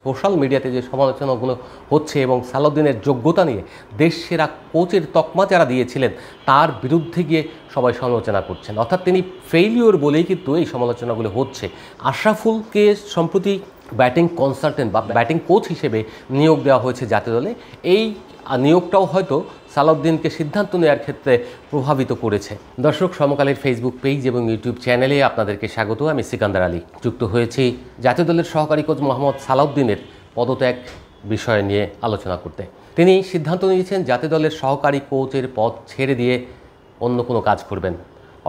Social মিডিয়াতে যে সমালোচনাগুলো হচ্ছে এবং সালাউদ্দিনের যোগ্যতা নিয়ে দেশ সেরা কোচের তকমা যারা দিয়েছিলেন তার বিরুদ্ধে গিয়ে সবাই সমালোচনা করছেন, অর্থাৎ তিনি ফেইলিওর বলেই কিন্তু এই সমালোচনাগুলো হচ্ছে। আশরাফুলকে সম্প্রতি ব্যাটিং কনসালটেন্ট বা ব্যাটিং কোচ হিসেবে নিয়োগ দেওয়া হয়েছে জাতীয় দলে। এই নিয়োগটাও হয়তো সালাউদ্দিনকে সিদ্ধান্ত নেওয়ার ক্ষেত্রে প্রভাবিত করেছে। দর্শক, সমকালের ফেসবুক পেজ এবং ইউটিউব চ্যানেলে আপনাদেরকে স্বাগত। আমি সিকান্দার আলী যুক্ত হয়েছি জাতীয় দলের সহকারী কোচ মোহাম্মদ সালাউদ্দিনের পদত্যাগ বিষয় নিয়ে আলোচনা করতে। তিনি সিদ্ধান্ত নিয়েছেন জাতীয় দলের সহকারী কোচের পদ ছেড়ে দিয়ে অন্য কোনো কাজ করবেন,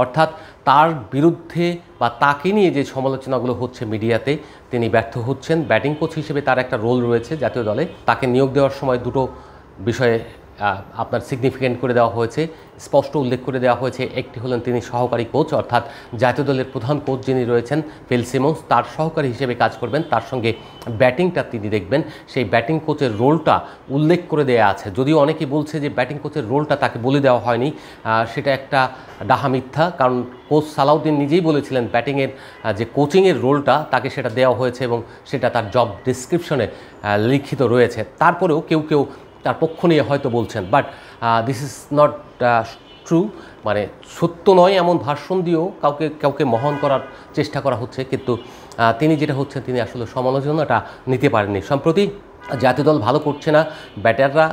অর্থাৎ তার বিরুদ্ধে বা তাকে নিয়ে যে সমালোচনাগুলো হচ্ছে মিডিয়াতে তিনি ব্যর্থ হচ্ছেন। ব্যাটিং কোচ হিসেবে তার একটা রোল রয়েছে জাতীয় দলে, তাকে নিয়োগ দেওয়ার সময় দুটো বিষয়ে আপনার সিগনিফিকেন্ট করে দেওয়া হয়েছে, স্পষ্ট উল্লেখ করে দেওয়া হয়েছে। একটি হলেন তিনি সহকারী কোচ, অর্থাৎ জাতীয় দলের প্রধান কোচ যিনি রয়েছেন ফিল সিমন্স, তার সহকারী হিসেবে কাজ করবেন, তার সঙ্গে ব্যাটিংটা তিনি দেখবেন। সেই ব্যাটিং কোচের রোলটা উল্লেখ করে দেওয়া আছে, যদিও অনেকেই বলছে যে ব্যাটিং কোচের রোলটা তাকে বলে দেওয়া হয়নি, সেটা একটা ডাহা মিথ্যা। কারণ কোচ সালাউদ্দিন নিজেই বলেছিলেন ব্যাটিংয়ের যে কোচিংয়ের রোলটা তাকে সেটা দেওয়া হয়েছে এবং সেটা তার জব ডিসক্রিপশনে লিখিত রয়েছে। তারপরেও কেউ কেউ তার পক্ষ নিয়ে হয়তো বলছেন, but this is not true, মানে সত্য নয় এমন ভার্সন দিয়েও কাউকে মহান করার চেষ্টা করা হচ্ছে। কিন্তু তিনি যেটা হচ্ছেন, তিনি আসলে সমালোচনাটা নিতে পারেননি। সম্প্রতি জাতীয় দল ভালো করছে না, ব্যাটাররা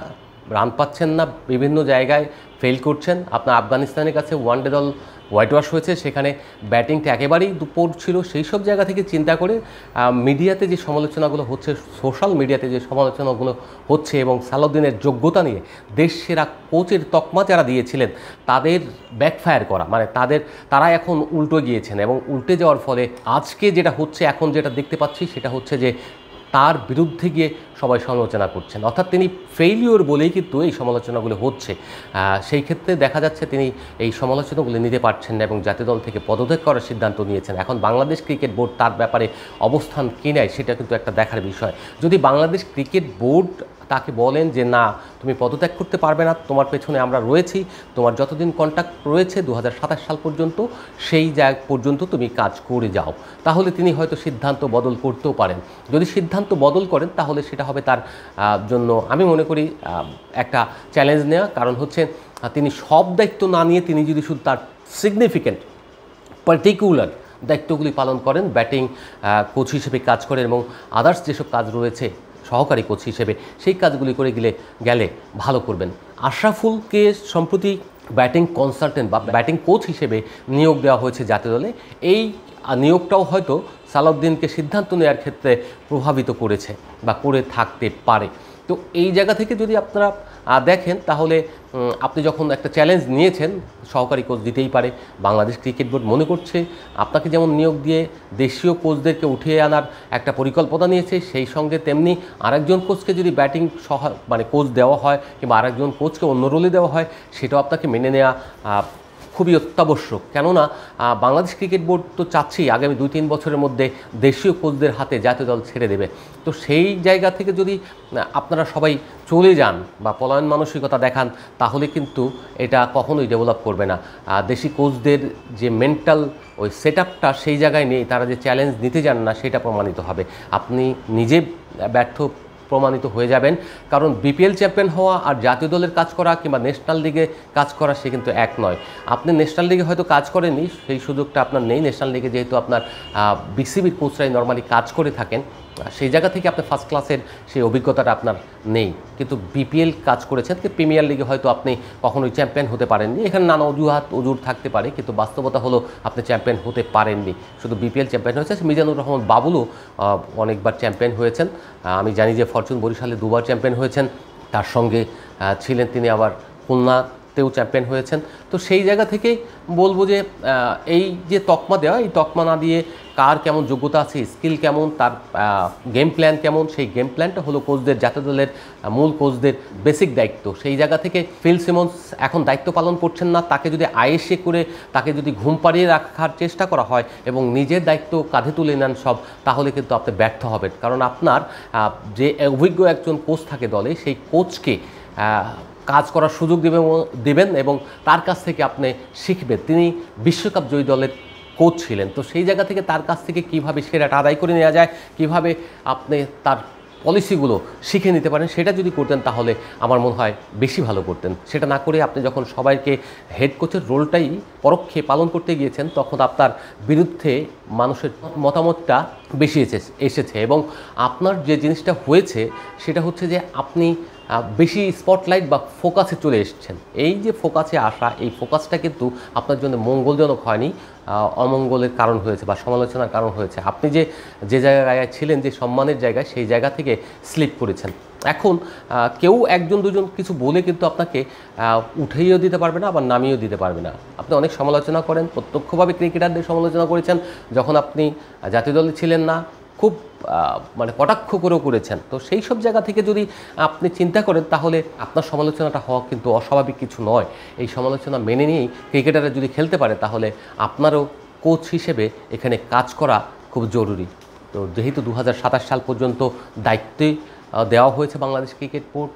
রান পাচ্ছেন না, বিভিন্ন জায়গায় ফেল করছেন। আপনার আফগানিস্তানের কাছে ওয়ানডে দল হোয়াইট ওয়াশ হয়েছে, সেখানে ব্যাটিংটা একেবারেই দুপুর ছিল। সেই সব জায়গা থেকে চিন্তা করে মিডিয়াতে যে সমালোচনাগুলো হচ্ছে, সোশ্যাল মিডিয়াতে যে সমালোচনাগুলো হচ্ছে এবং সালাউদ্দিনের যোগ্যতা নিয়ে দেশ সেরা কোচের তকমা যারা দিয়েছিলেন তাদের ব্যাকফায়ার করা, মানে তারা এখন উল্টো গিয়েছেন এবং উল্টে যাওয়ার ফলে আজকে যেটা হচ্ছে, এখন যেটা দেখতে পাচ্ছি সেটা হচ্ছে যে তার বিরুদ্ধে গিয়ে সবাই সমালোচনা করছেন, অর্থাৎ তিনি ফেইলিওর বলেই কিন্তু এই সমালোচনাগুলো হচ্ছে। সেই ক্ষেত্রে দেখা যাচ্ছে তিনি এই সমালোচনাগুলো নিতে পারছেন না এবং জাতীয় দল থেকে পদত্যাগ করার সিদ্ধান্ত নিয়েছেন। এখন বাংলাদেশ ক্রিকেট বোর্ড তার ব্যাপারে অবস্থান কী নেয় সেটা কিন্তু একটা দেখার বিষয়। যদি বাংলাদেশ ক্রিকেট বোর্ড তাকে বলেন যে না, তুমি পদত্যাগ করতে পারবে না, তোমার পেছনে আমরা রয়েছি, তোমার যতদিন কন্ট্রাক্ট রয়েছে 2027 সাল পর্যন্ত, সেই জায়গা পর্যন্ত তুমি কাজ করে যাও, তাহলে তিনি হয়তো সিদ্ধান্ত বদল করতেও পারেন। যদি সিদ্ধান্ত বদল করেন তাহলে সেটা হবে তার জন্য, আমি মনে করি, একটা চ্যালেঞ্জ নেওয়া। কারণ হচ্ছে তিনি সব দায়িত্ব না নিয়ে তিনি যদি শুধু তার সিগনিফিক্যান্ট পার্টিকুলার দায়িত্বগুলি পালন করেন, ব্যাটিং কোচ হিসেবে কাজ করেন এবং আদার্স যেসব কাজ রয়েছে সহকারী কোচ হিসেবে, সেই কাজগুলি করে গেলে ভালো করবেন। আশরাফুলকে সম্প্রতি ব্যাটিং কনসালটেন্ট বা ব্যাটিং কোচ হিসেবে নিয়োগ দেওয়া হয়েছে জাতীয় দলে। এই নিয়োগটাও হয়তো সালাউদ্দিনকে সিদ্ধান্ত নেওয়ার ক্ষেত্রে প্রভাবিত করেছে বা করে থাকতে পারে। তো এই জায়গা থেকে যদি আপনারা দেখেন, তাহলে আপনি যখন একটা চ্যালেঞ্জ নিয়েছেন, সহকারী কোচ দিতেই পারে বাংলাদেশ ক্রিকেট বোর্ড, মনে করছে আপনাকে যেমন নিয়োগ দিয়ে দেশীয় কোচদেরকে উঠিয়ে আনার একটা পরিকল্পনা নিয়েছে, সেই সঙ্গে তেমনি আরেকজন কোচকে যদি ব্যাটিং মানে কোচ দেওয়া হয় কিংবা আরেকজন কোচকে অন্য রোলে দেওয়া হয়, সেটাও আপনাকে মেনে নেওয়া খুবই অত্যাবশ্যক। কেননা বাংলাদেশ ক্রিকেট বোর্ড তো চাচ্ছেই আগামী 2-3 বছরের মধ্যে দেশীয় কোচদের হাতে জাতীয় দল ছেড়ে দেবে। তো সেই জায়গা থেকে যদি আপনারা সবাই চলে যান বা পলায়ন মানসিকতা দেখান, তাহলে কিন্তু এটা কখনোই ডেভেলপ করবে না। দেশি কোচদের যে মেন্টাল ওই সেট আপটা সেই জায়গায় নেই, তারা যে চ্যালেঞ্জ নিতে যান না সেটা প্রমাণিত হবে। আপনি নিজে ব্যর্থ প্রমাণিত হয়ে যাবেন। কারণ বিপিএল চ্যাম্পিয়ন হওয়া আর জাতীয় দলের কাজ করা কিংবা ন্যাশনাল লিগে কাজ করা সে কিন্তু এক নয়। আপনি ন্যাশনাল লিগে হয়তো কাজ করেননি, সেই সুযোগটা আপনার নেই। ন্যাশনাল লিগে যেহেতু আপনার বিসিবির কোচরাই নর্মালি কাজ করে থাকেন, সেই জায়গা থেকে আপনার ফার্স্ট ক্লাসের সেই অভিজ্ঞতাটা আপনার নেই। কিন্তু বিপিএল কাজ করেছেন, কিন্তু প্রিমিয়ার লিগে হয়তো আপনি কখনোই চ্যাম্পিয়ন হতে পারেননি। এখানে নানা অজুর থাকতে পারে, কিন্তু বাস্তবতা হলো আপনি চ্যাম্পিয়ন হতে পারেননি। শুধু বিপিএল চ্যাম্পিয়ন হয়েছে, মিজানুর রহমান বাবুলও অনেকবার চ্যাম্পিয়ন হয়েছেন। আমি জানি যে ফরচুন বরিশালে 2বার চ্যাম্পিয়ন হয়েছেন, তার সঙ্গে ছিলেন তিনি আবার খুলনাতেও চ্যাম্পিয়ন হয়েছেন। তো সেই জায়গা থেকেই বলবো যে এই যে তকমা দেওয়া, এই তকমা না দিয়ে কার কেমন যোগ্যতা আছে, স্কিল কেমন, তার গেম প্ল্যান কেমন, সেই গেম প্ল্যানটা হলো কোচদের, জাতীয় দলের মূল কোচদের বেসিক দায়িত্ব। সেই জায়গা থেকে ফিল সিমন্স এখন দায়িত্ব পালন করছেন না, তাকে যদি আয়েসে করে তাকে যদি ঘুম পাড়িয়ে রাখার চেষ্টা করা হয় এবং নিজের দায়িত্ব কাঁধে তুলে নেন সব, তাহলে কিন্তু আপনি ব্যর্থ হবেন। কারণ আপনার যে অভিজ্ঞ একজন কোচ থাকে দলে, সেই কোচকে কাজ করার সুযোগ দেবেন এবং তার কাছ থেকে আপনি শিখবেন। তিনি বিশ্বকাপ জয়ী দলের কোচ ছিলেন, তো সেই জায়গা থেকে তার কাছ থেকে কীভাবে সেরাটা আদায় করে নেওয়া যায়, কীভাবে আপনি তার পলিসিগুলো শিখে নিতে পারেন, সেটা যদি করতেন তাহলে আমার মনে হয় বেশি ভালো করতেন। সেটা না করে আপনি যখন সবাইকে হেড কোচের রোলটাই পরোক্ষে পালন করতে গিয়েছেন, তখন আপনার বিরুদ্ধে মানুষের মতামতটা বেশি এসেছে এবং আপনার যে জিনিসটা হয়েছে সেটা হচ্ছে যে আপনি বেশি স্পটলাইট বা ফোকাসে চলে এসেছেন। এই যে ফোকাসে আসা, এই ফোকাসটা কিন্তু আপনার জন্য মঙ্গলজনক হয়নি, অমঙ্গলের কারণ হয়েছে বা সমালোচনার কারণ হয়েছে। আপনি যে জায়গায় ছিলেন, যে সম্মানের জায়গায়, সেই জায়গা থেকে স্লিপ করেছেন। এখন কেউ একজন দুজন কিছু বলে কিন্তু আপনাকে উঠাইয়েও দিতে পারবে না, আবার নামিয়েও দিতে পারবে না। আপনি অনেক সমালোচনা করেন, প্রত্যক্ষভাবে ক্রিকেটারদের সমালোচনা করেছেন, যখন আপনি জাতীয় দলে ছিলেন না খুব মানে কটাক্ষ করেও করেছেন। তো সেই সব জায়গা থেকে যদি আপনি চিন্তা করেন তাহলে আপনার সমালোচনাটা হওয়া কিন্তু অস্বাভাবিক কিছু নয়। এই সমালোচনা মেনে নিয়েই ক্রিকেটাররা যদি খেলতে পারে তাহলে আপনারও কোচ হিসেবে এখানে কাজ করা খুব জরুরি। তো যেহেতু 2027 সাল পর্যন্ত দায়িত্বে দেওয়া হয়েছে বাংলাদেশ ক্রিকেট বোর্ড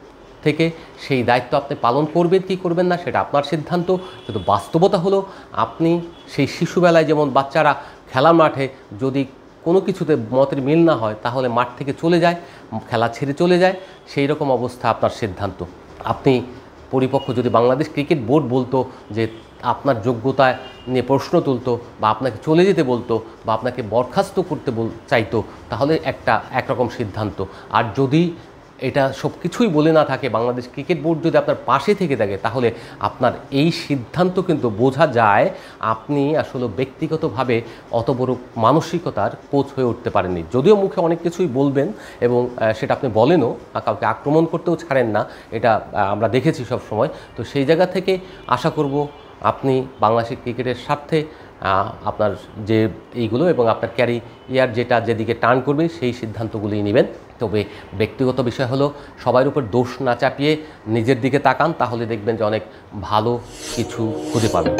থেকে, সেই দায়িত্ব আপনি পালন করবেন কি করবেন না সেটা আপনার সিদ্ধান্ত। কিন্তু বাস্তবতা হলো আপনি সেই শিশুবেলায় যেমন বাচ্চারা খেলার মাঠে যদি কোনো কিছুতে মতের মিল না হয় তাহলে মাঠ থেকে চলে যায়, খেলা ছেড়ে চলে যায়, সেই রকম অবস্থা আপনার সিদ্ধান্ত। আপনি পরিপক্ক যদি বাংলাদেশ ক্রিকেট বোর্ড বলতো যে আপনার যোগ্যতা নিয়ে প্রশ্ন তুলতো বা আপনাকে চলে যেতে বলতো বা আপনাকে বরখাস্ত করতে চাইতো তাহলে একরকম সিদ্ধান্ত। আর যদি এটা সব কিছুই বলে না থাকে, বাংলাদেশ ক্রিকেট বোর্ড যদি আপনার পাশে থেকে থাকে, তাহলে আপনার এই সিদ্ধান্ত কিন্তু বোঝা যায় আপনি আসলে ব্যক্তিগতভাবে অত বড় মানসিকতার কোচ হয়ে উঠতে পারেননি। যদিও মুখে অনেক কিছুই বলবেন এবং সেটা আপনি বলেনও, কাউকে আক্রমণ করতেও ছাড়েন না, এটা আমরা দেখেছি সব সময়। তো সেই জায়গা থেকে আশা করব আপনি বাংলাদেশের ক্রিকেটের স্বার্থে আপনার যে এইগুলো এবং আপনার ক্যারিয়ার যেদিকে টার্ন করবে সেই সিদ্ধান্তগুলোই নেবেন। তবে ব্যক্তিগত বিষয় হলো সবার উপর দোষ না চাপিয়ে নিজের দিকে তাকান, তাহলে দেখবেন যে অনেক ভালো কিছু খুঁজে পাবেন।